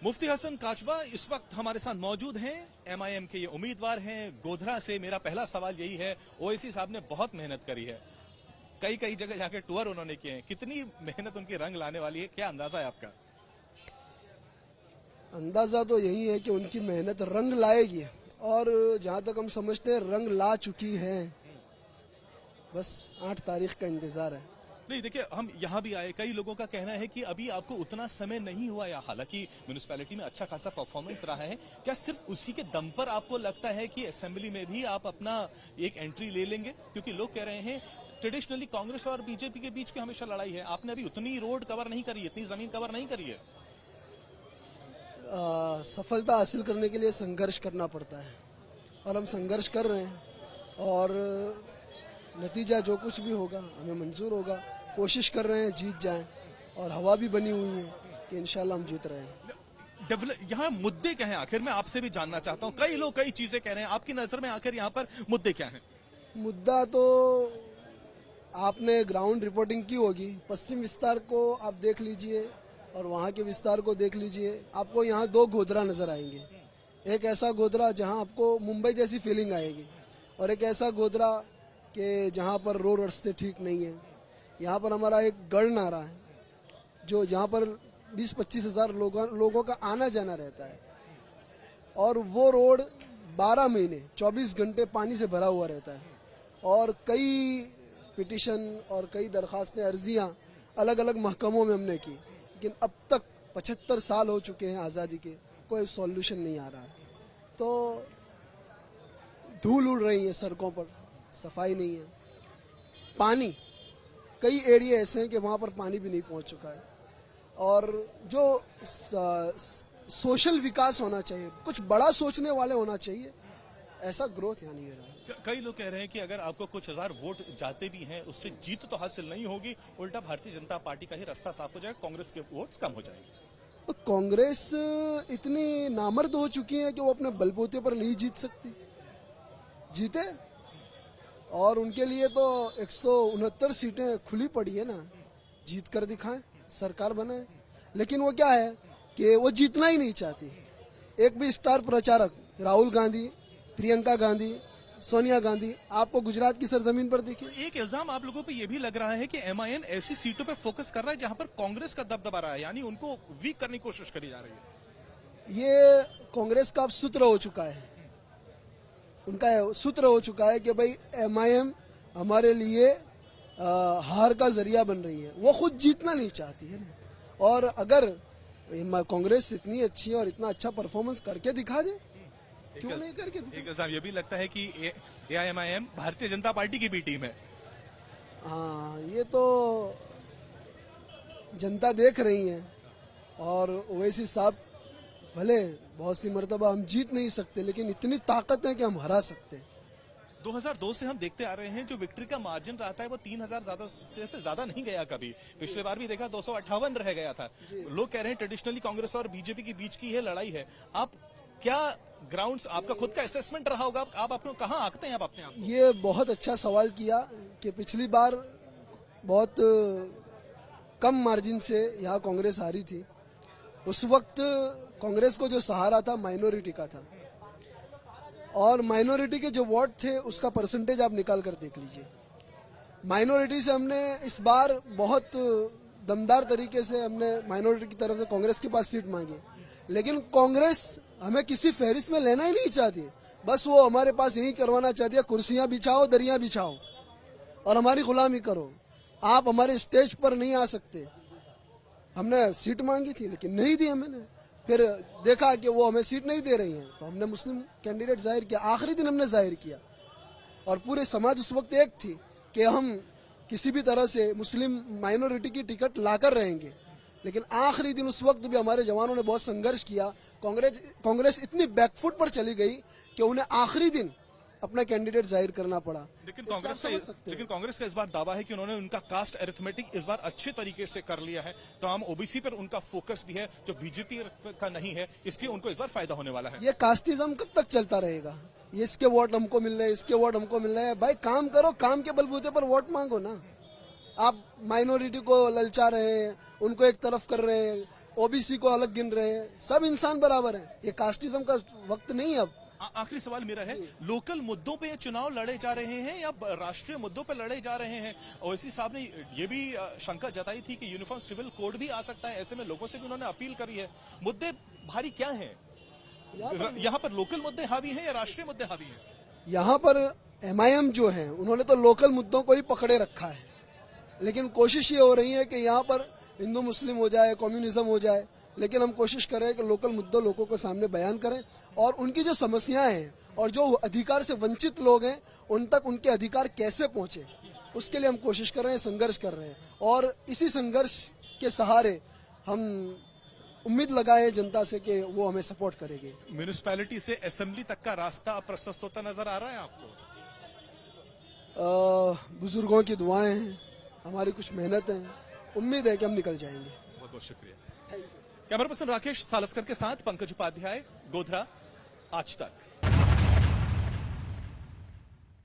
मुफ्ती हसन काचबा इस वक्त हमारे साथ मौजूद हैं। एमआईएम के ये उम्मीदवार हैं गोधरा से। मेरा पहला सवाल यही है, ओवैसी साहब ने बहुत मेहनत करी है, कई कई जगह जाके टूर उन्होंने किए हैं, कितनी मेहनत उनकी रंग लाने वाली है, क्या अंदाजा है आपका? अंदाजा तो यही है कि उनकी मेहनत रंग लाएगी और जहां तक हम समझते हैं रंग ला चुकी है। बस 8 तारीख का इंतजार है। नहीं देखिए, हम यहाँ भी आए, कई लोगों का कहना है कि अभी आपको उतना समय नहीं हुआ है, हालांकि म्यूनिसिपैलिटी में अच्छा खासा परफॉर्मेंस रहा है। क्या सिर्फ उसी के दम पर आपको लगता है कि असेंबली में भी आप अपना एक एंट्री ले लेंगे? क्योंकि लोग कह रहे हैं ट्रेडिशनली कांग्रेस और बीजेपी के बीच की हमेशा लड़ाई है, आपने अभी उतनी रोड कवर नहीं करी, इतनी जमीन कवर नहीं करी है। सफलता हासिल करने के लिए संघर्ष करना पड़ता है और हम संघर्ष कर रहे हैं और नतीजा जो कुछ भी होगा हमें मंजूर होगा। कोशिश कर रहे हैं जीत जाएं और हवा भी बनी हुई है कि इंशाल्लाह हम जीत रहे हैं। यहाँ मुद्दे क्या हैं आखिर? मैं आपसे भी जानना चाहता हूँ। कई लोग कई चीजें कह रहे हैं, आपकी नजर में आखिर यहाँ पर मुद्दे क्या हैं? मुद्दा तो आपने ग्राउंड रिपोर्टिंग की होगी, पश्चिम विस्तार को आप देख लीजिए और वहाँ के विस्तार को देख लीजिए। आपको यहाँ 2 गोधरा नजर आएंगे। एक ऐसा गोधरा जहाँ आपको मुंबई जैसी फीलिंग आएगी और एक ऐसा गोधरा कि जहाँ पर रोड रास्ते ठीक नहीं है। यहाँ पर हमारा एक गढ़ नारा है जो जहाँ पर 20-25 हजार लोगों का आना जाना रहता है और वो रोड 12 महीने 24 घंटे पानी से भरा हुआ रहता है और कई पिटीशन और कई दरखास्तें अर्जियां अलग अलग महकमों में हमने की, लेकिन अब तक 75 साल हो चुके हैं आज़ादी के, कोई सॉल्यूशन नहीं आ रहा है। तो धूल उड़ रही है सड़कों पर, सफाई नहीं है। पानी, कई एरिया ऐसे हैं कि वहाँ पर पानी भी नहीं पहुँच चुका है और जो सोशल विकास होना चाहिए, कुछ बड़ा सोचने वाले होना चाहिए, ऐसा ग्रोथ यहाँ नहीं हो रहा। कई लोग कह रहे हैं कि अगर आपको कुछ हजार वोट जाते भी हैं उससे जीत तो हासिल नहीं होगी, उल्टा भारतीय जनता पार्टी का ही रास्ता साफ हो जाएगा, कांग्रेस के वोट्स कम हो जाएंगे। तो कांग्रेस इतनी नामर्द हो चुकी है कि वो अपने बलबूते पर नहीं जीत सकती। जीते और उनके लिए तो 169 सीटें खुली पड़ी है ना, जीत कर दिखाएं, सरकार बनाए। लेकिन वो क्या है कि वो जीतना ही नहीं चाहती। एक भी स्टार प्रचारक राहुल गांधी, प्रियंका गांधी, सोनिया गांधी आपको गुजरात की सरजमीन पर देखिए। एक इल्जाम आप लोगों पे ये भी लग रहा है कि एमआईएम ऐसी सीटों पे फोकस कर रहा है जहां पर कांग्रेस का दबदबा रहा है, यानी उनको वीक करने की कोशिश करी जा रही है। ये कांग्रेस का अब सूत्र हो चुका है, उनका सूत्र हो चुका है कि भाई एमआईएम हमारे लिए हार का जरिया बन रही है। वो खुद जीतना नहीं चाहती है ना, और अगर कांग्रेस इतनी अच्छी है और इतना अच्छा परफॉर्मेंस करके दिखा दे, क्यों नहीं करके? एक इल्जाम ये भी लगता है कि एआईएमआईएम भारतीय जनता पार्टी की भी टीम है। हाँ, ये तो जनता देख रही है और ओवैसी साहब भले बहुत सी मर्तबा हम जीत नहीं सकते, लेकिन इतनी ताकत है कि हम हरा सकते हैं। 2002 से हम देखते आ रहे हैं जो विक्ट्री का मार्जिन रहता है वो 3000 से ज्यादा नहीं गया कभी। पिछले बार भी देखा 258 रह गया था। लोग कह रहे हैं ट्रेडिशनली कांग्रेस और बीजेपी के बीच की ये लड़ाई है। आप क्या ग्राउंड्स, आपका खुद का असेसमेंट रहा होगा, आप अपने कहाँ आंकते हैं आप अपने आप? ये बहुत अच्छा सवाल किया कि पिछली बार बहुत कम मार्जिन से यहाँ कांग्रेस हारी थी। उस वक्त कांग्रेस को जो सहारा था माइनॉरिटी का था और माइनॉरिटी के जो वोट थे उसका परसेंटेज आप निकाल कर देख लीजिए। माइनॉरिटी से हमने इस बार बहुत दमदार तरीके से हमने माइनॉरिटी की तरफ से कांग्रेस के पास सीट मांगी, लेकिन कांग्रेस हमें किसी फहरिस्त में लेना ही नहीं चाहती। बस वो हमारे पास यही करवाना चाहती है, कुर्सियां बिछाओ, दरिया बिछाओ और हमारी गुलामी करो। आप हमारे स्टेज पर नहीं आ सकते। हमने सीट मांगी थी लेकिन नहीं दी हमने, फिर देखा कि वो हमें सीट नहीं दे रही हैं तो हमने मुस्लिम कैंडिडेट जाहिर किया। आखिरी दिन हमने जाहिर किया और पूरे समाज उस वक्त एक थी कि हम किसी भी तरह से मुस्लिम माइनॉरिटी की टिकट लाकर रहेंगे, लेकिन आखिरी दिन उस वक्त भी हमारे जवानों ने बहुत संघर्ष किया। कांग्रेस इतनी बैकफुट पर चली गई कि उन्हें आखिरी दिन अपना कैंडिडेट जाहिर करना पड़ा। लेकिन कांग्रेस का इस बार दावा है कि उन्होंने उनका कास्ट अरिथमेटिक इस बार अच्छे तरीके से कर लिया है, तमाम ओबीसी पर उनका फोकस भी है जो बीजेपी का नहीं है, इसलिए उनको इस बार फायदा होने वाला है। ये कास्टिज्म कब तक चलता रहेगा? ये इसके वोट हमको मिल रहे हैं, इसके वोट हमको मिल रहे हैं। भाई काम करो, काम के बलबूते पर वोट मांगो ना। आप माइनॉरिटी को ललचा रहे हैं, उनको एक तरफ कर रहे हैं ओबीसी को अलग गिन रहे हैं। सब इंसान बराबर हैं। ये कास्टिज्म का वक्त नहीं है अब। आखिरी सवाल मेरा है, लोकल मुद्दों पे ये चुनाव लड़े जा रहे हैं या राष्ट्रीय मुद्दों पे लड़े जा रहे हैं? ओवैसी साहब ने ये भी शंका जताई थी कि यूनिफॉर्म सिविल कोड भी आ सकता है, ऐसे में लोगों से भी उन्होंने अपील करी है। मुद्दे भारी क्या हैं? यहाँ पर लोकल मुद्दे हावी हैं या राष्ट्रीय मुद्दे हावी हैं? यहाँ पर एमआईएम जो है उन्होंने तो लोकल मुद्दों को ही पकड़े रखा है, लेकिन कोशिश ये हो रही है कि यहाँ पर हिंदू मुस्लिम हो जाए, कम्युनिज्म हो जाए, लेकिन हम कोशिश कर रहे हैं कि लोकल मुद्दों लोगों को सामने बयान करें और उनकी जो समस्याएं हैं और जो अधिकार से वंचित लोग हैं उन तक उनके अधिकार कैसे पहुंचे, उसके लिए हम कोशिश कर रहे हैं, संघर्ष कर रहे हैं। और इसी संघर्ष के सहारे हम उम्मीद लगाए जनता से कि वो हमें सपोर्ट करेगी। म्यूनिसिपैलिटी से असेंबली तक का रास्ता प्रशस्त होता नजर आ रहा है आपको? बुजुर्गों की दुआएं हैं, हमारी कुछ मेहनत है, उम्मीद है कि हम निकल जाएंगे। बहुत बहुत शुक्रिया। कैमरा पर्सन राकेश सालस्कर के साथ पंकज उपाध्याय, गोधरा, आज तक।